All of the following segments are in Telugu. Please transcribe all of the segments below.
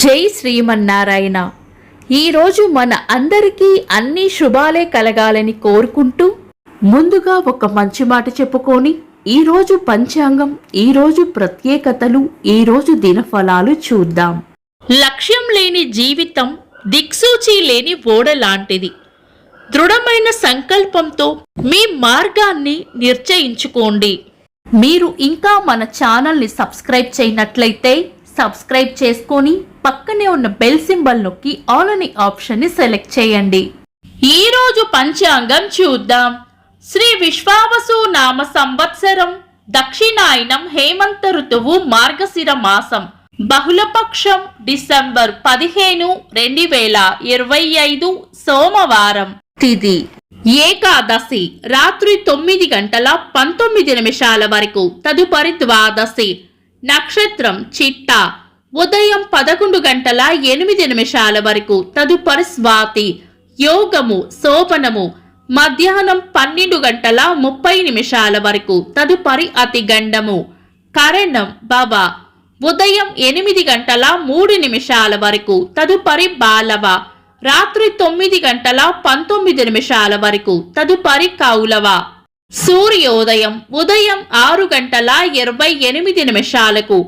జై శ్రీమన్నారాయణ. ఈరోజు మన అందరికీ అన్ని శుభాలే కలగాలని కోరుకుంటూ ముందుగా ఒక మంచి మాట చెప్పుకొని ఈరోజు పంచాంగం, ఈరోజు ప్రత్యేకతలు, ఈరోజు దినఫలాలు చూద్దాం. లక్ష్యం లేని జీవితం దిక్సూచి లేని ఓడ లాంటిది. దృఢమైన సంకల్పంతో మీ మార్గాన్ని నిర్ణయించుకోండి. మీరు ఇంకా మన ఛానల్ని సబ్స్క్రైబ్ చేయనట్లయితే సబ్స్క్రైబ్ చేసుకొని పక్కనే ఉన్న బెల్ సింబల్ నొక్కి ఆల్ అనే ఆప్షన్ని సెలెక్ట్ చేయండి. ఈరోజు పంచాంగం చూద్దాం. శ్రీ విశ్వావసు నామ సంవత్సరం, దక్షిణాయనం, హేమంత ఋతువు, మార్గశిర మాసం, బహుళపక్షం, డిసెంబర్ 15, 2025, సోమవారం. తిథి ఏకాదశి రాత్రి 9:19 వరకు, తదుపరి ద్వాదశి. నక్షత్రం చిట్ట ఉదయం 11:08 వరకు, తదుపరి స్వాతి. యోగము శోభనము మధ్యాహ్నం 12:30 వరకు, తదుపరి అతిగండము. కరణం భవ ఉదయం 8:03 వరకు, తదుపరి బాలవ. రాత్రి 9:19 వరకు, తదుపరి కౌలవ. సూర్యోదయం ఉదయం 6:28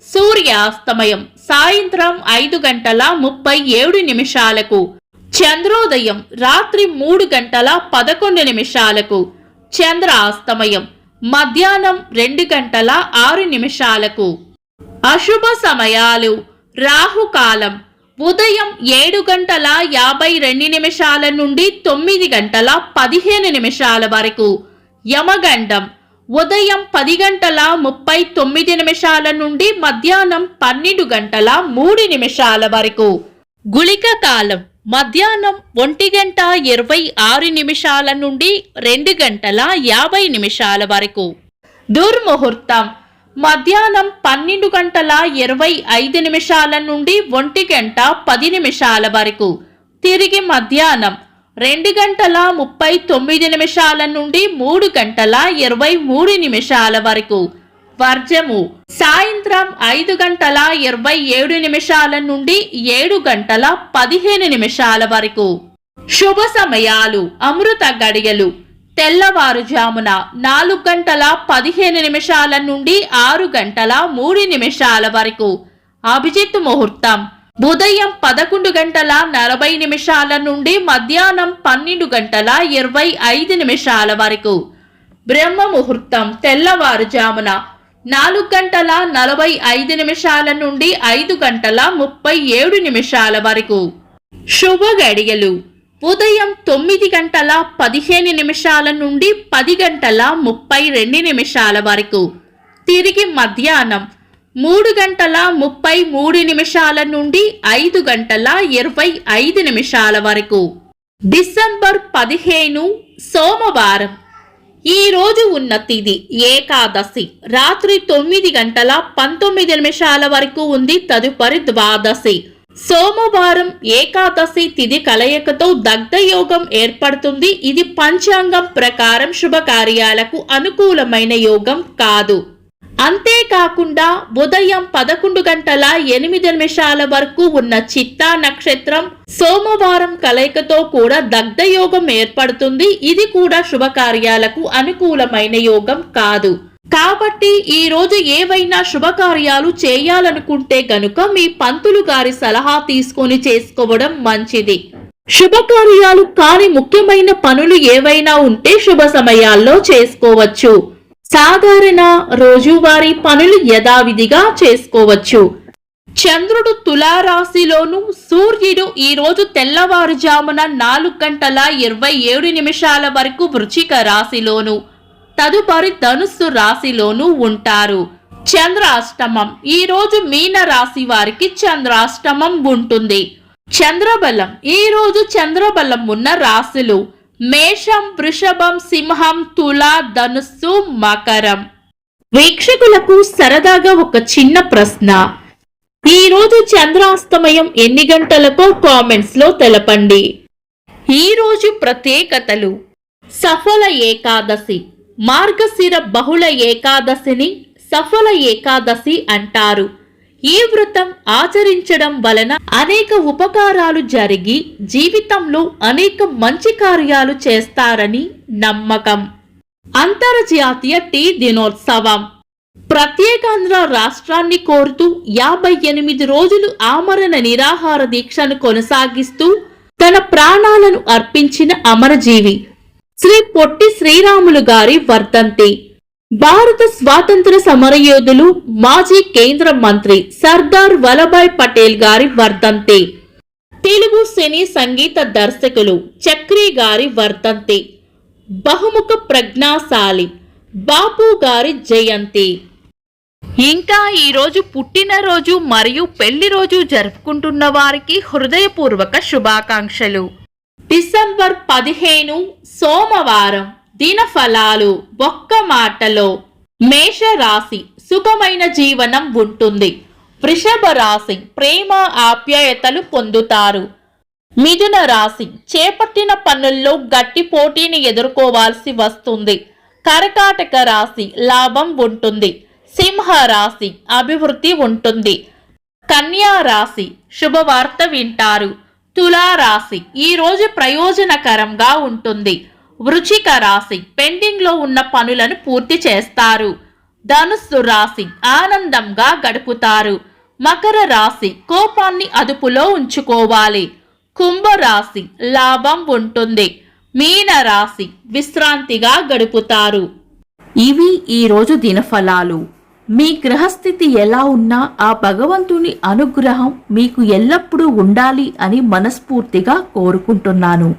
సూర్యాస్తమయం సాయంత్రం 5:37. చంద్రోదయం రాత్రి 3:11. చంద్రాస్తమయం మధ్యాహ్నం 2:06. అశుభ సమయాలు. రాహుకాలం ఉదయం 7:52 నుండి 9:15 వరకు. యమగండం ఉదయం 10:39 నుండి మధ్యాహ్నం 12:03 వరకు. గుళిక కాలం మధ్యాహ్నం 1:26 నుండి 2:50 వరకు. దుర్ముహూర్తం మధ్యాహ్నం 12:25 నుండి 1:10 వరకు. తిరిగి మధ్యాహ్నం 2:39 నుండి 3:23 వరకు. వర్జము సాయంత్రం 5:27 నుండి 7:15 వరకు. శుభ సమయాలు. అమృత గడియలు తెల్లవారుజామున 4:15 నుండి 6:03 వరకు. అభిజిత్ ముహూర్తం ఉదయం 11:40 నుండి మధ్యాహ్నం 12:25 వరకు. బ్రహ్మ ముహూర్తం తెల్లవారుజామున 4:45 నుండి 5:37 వరకు. శుభ గడియలు ఉదయం 9:15 నుండి 10:32 వరకు. తిరిగి మధ్యాహ్నం 3:33 నుండి 5:25 వరకు. డిసెంబర్ 15, సోమవారం. ఈ రోజు ఉన్న తిథి ఏకాదశి రాత్రి 9:19 వరకు ఉంది, తదుపరి ద్వాదశి. సోమవారం ఏకాదశి తిథి కలయికతో దగ్ధయోగం ఏర్పడుతుంది. ఇది పంచాంగం ప్రకారం శుభకార్యాలకు అనుకూలమైన యోగం కాదు. అంతేకాకుండా ఉదయం 11:08 వరకు ఉన్న చిత్తా నక్షత్రం సోమవారం కలయికతో కూడా దగ్ధయోగం ఏర్పడుతుంది. ఇది కూడా శుభకార్యాలకు అనుకూలమైన యోగం కాదు. కాబట్టి ఈ రోజు ఏవైనా శుభకార్యాలు చేయాలనుకుంటే గనుక మీ పంతులు గారి సలహా తీసుకొని చేసుకోవడం మంచిది. శుభకార్యాలు కాని ముఖ్యమైన పనులు ఏవైనా ఉంటే శుభ సమయాల్లో చేసుకోవచ్చు. సాధారణ రోజువారీ పనులు యథావిధిగా చేసుకోవచ్చు. చంద్రుడు తులారాశిలోను, సూర్యుడు ఈ రోజు తెల్లవారుజామున 4:27 వరకు వృశ్చిక రాశిలోను, తదుపరి ధనుస్సు రాశిలోను ఉంటారు. చంద్రాష్టమం ఈ రోజు మీన రాశి వారికి చంద్రాష్టమం ఉంటుంది. చంద్రబలం ఈ రోజు చంద్రబలం ఉన్న రాశులు మేషం, వృషభం, సింహం, తుల, ధనుస్సు, మకరం. వీక్షకులకు సరదాగా ఒక చిన్న ప్రశ్న. ఈ రోజు చంద్రాస్తమయం ఎన్ని గంటలకో కామెంట్స్ లో తెలపండి. ఈ రోజు ప్రత్యేకతలు. సఫల ఏకాదశి. మార్గశిర బహుళ ఏకాదశిని సఫల ఏకాదశి అంటారు. ఈ వ్రతం ఆచరించడం వలన అనేక ఉపకారాలు జరిగి జీవితంలో అనేక మంచి కార్యాలు చేస్తారని నమ్మకం. అంతర్జాతీయ టీ దినోత్సవం. ప్రత్యేకాంధ్ర రాష్ట్రాన్ని కోరుతూ 58 రోజులు ఆమరణ నిరాహార దీక్షను కొనసాగిస్తూ తన ప్రాణాలను అర్పించిన అమరజీవి శ్రీ పొట్టి శ్రీరాములు గారి వర్ధంతి. భారత స్వాతంత్ర సమరయోధులు మాజీ కేంద్ర మంత్రి సర్దార్ వల్లభాయ్ పటేల్ గారి వర్ధంతి. తెలుగు సినీ సంగీత దర్శకులు చక్రి గారి వర్ధంతి. బహుముఖ ప్రజ్ఞాశాలి బాపు గారి జయంతి. ఇంకా ఈరోజు పుట్టినరోజు మరియు పెళ్లి రోజు జరుపుకుంటున్న వారికి హృదయపూర్వక శుభాకాంక్షలు. డిసెంబర్ 15 సోమవారం. దినఫలాలు. ఒక్క మాటలో మేషరాశి సుఖమైన జీవనం ఉంటుంది. వృషభ రాశి ప్రేమ ఆప్యాయతలు పొందుతారు. మిథున రాశి చేపట్టిన పనుల్లో గట్టి పోటీని ఎదుర్కోవాల్సి వస్తుంది. కర్కాటక రాశి లాభం ఉంటుంది. సింహ రాశి అభివృద్ధి ఉంటుంది. కన్యా రాశి శుభవార్త వింటారు. తులా రాశి ఈ రోజు ప్రయోజనకరంగా ఉంటుంది. వృశ్చిక రాశి పెండింగ్ లో ఉన్న పనులను పూర్తి చేస్తారు. ధనుస్సు రాశి ఆనందంగా గడుపుతారు. మకర రాశి కోపాన్ని అదుపులో ఉంచుకోవాలి. కుంభరాశి లాభం ఉంటుంది. మీన రాశి విశ్రాంతిగా గడుపుతారు. ఇవి ఈరోజు దినఫలాలు. మీ గ్రహస్థితి ఎలా ఉన్నా ఆ భగవంతుని అనుగ్రహం మీకు ఎల్లప్పుడూ ఉండాలి అని మనస్ఫూర్తిగా కోరుకుంటున్నాను.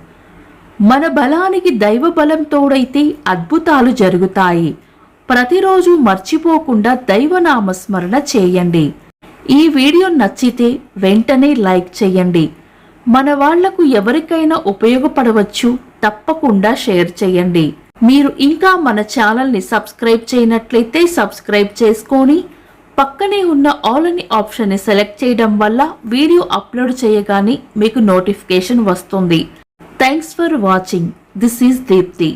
మన బలానికి దైవ బలం తోడైతే అద్భుతాలు జరుగుతాయి. ప్రతిరోజు మర్చిపోకుండా దైవనామస్మరణ చేయండి. ఈ వీడియో నచ్చితే వెంటనే లైక్ చేయండి. మన వాళ్లకు ఎవరికైనా ఉపయోగపడవచ్చు. తప్పకుండా షేర్ చేయండి. మీరు ఇంకా మన ఛానల్ని సబ్స్క్రైబ్ చేయనట్లయితే సబ్స్క్రైబ్ చేసుకొని పక్కనే ఉన్న ఆల్ అని ఆప్షన్ని సెలెక్ట్ చేయడం వల్ల వీడియో అప్లోడ్ చేయగానే మీకు నోటిఫికేషన్ వస్తుంది. Thanks for watching. This is Deepti.